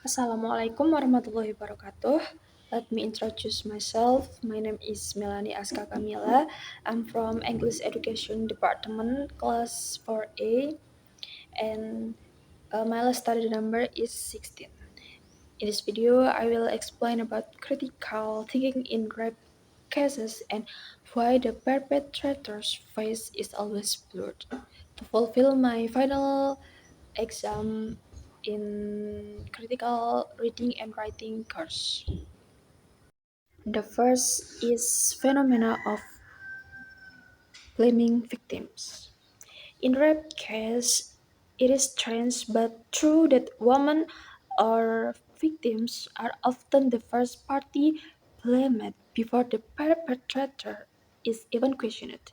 Assalamualaikum warahmatullahi wabarakatuh. Let me introduce myself. My name is Melanie Aska Kamila. I'm from English Education Department, class 4A, and my last study number is 16. In this video, I will explain about critical thinking in rape cases and why the perpetrator's face is always blurred. To fulfill my final exam in critical reading and writing course. The first is phenomena of blaming victims. In rape case, it is strange but true that women or victims are often the first party blamed before the perpetrator is even questioned.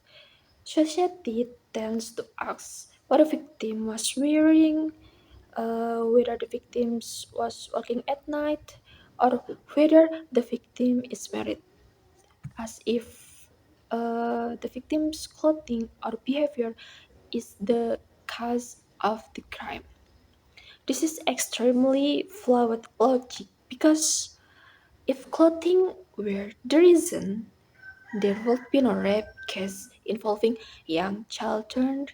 Society tends to ask what the victim was wearing, whether the victim was working at night, or whether the victim is married, as if the victim's clothing or behavior is the cause of the crime. This is extremely flawed logic because if clothing were the reason, there would be no rape case involving young children,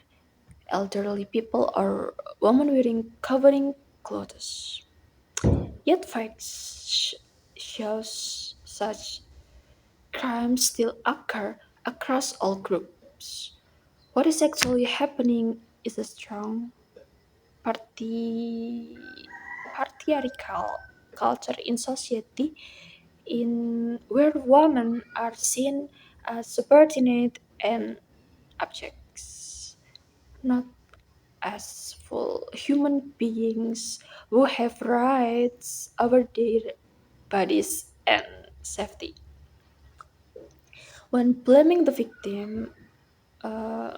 elderly people, or women wearing covering clothes. Yet facts shows such crimes still occur across all groups. What is actually happening is a strong party patriarchal culture in society in where women are seen as subordinate and objects, not as full human beings who have rights over their bodies and safety. When blaming the victim, uh,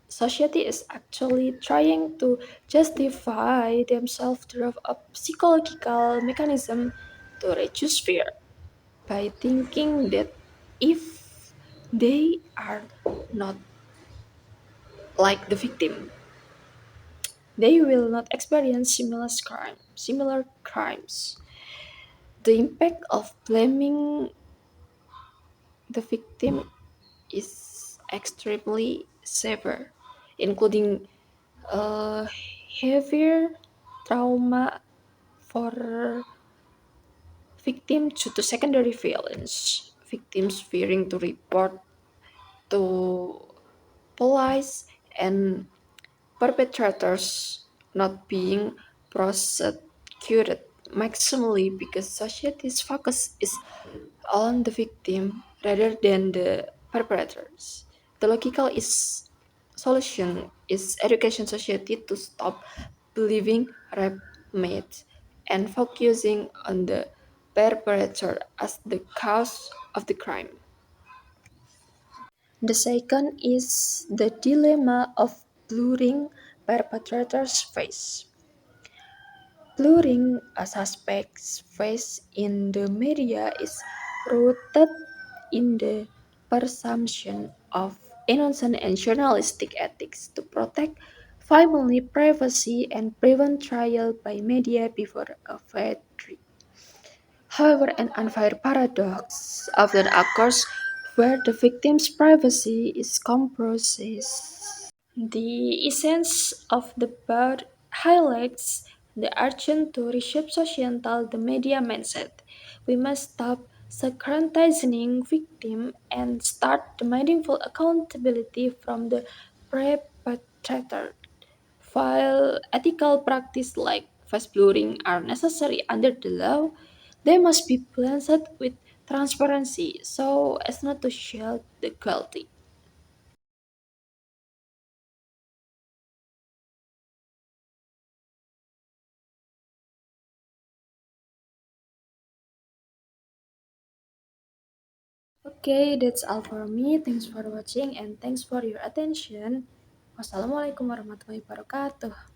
society is actually trying to justify themselves through a psychological mechanism to reduce fear by thinking that if they are not like the victim, they will not experience similar crimes. The impact of blaming the victim is extremely severe, including uh, heavier trauma for victims due to secondary violence, victims fearing to report to police, and perpetrators not being prosecuted maximally because society's focus is on the victim rather than the perpetrators. The logical is solution is education society to stop believing rape myths and focusing on the perpetrator as the cause of the crime. The second is the dilemma of blurring perpetrator's face. Blurring a suspect's face in the media is rooted in the presumption of innocence and journalistic ethics to protect family privacy and prevent trial by media before a verdict. However, an unfair paradox often occurs where the victim's privacy is compromised. The essence of the book highlights the urgent to reshape societal the media mindset. We must stop scrutinizing victim and start demanding full accountability from the perpetrator. While ethical practices like face blurring are necessary under the law, they must be balanced with transparency so as not to shield the guilty. Okay, that's all for me. Thanks for watching and thanks for your attention. Wassalamualaikum warahmatullahi wabarakatuh.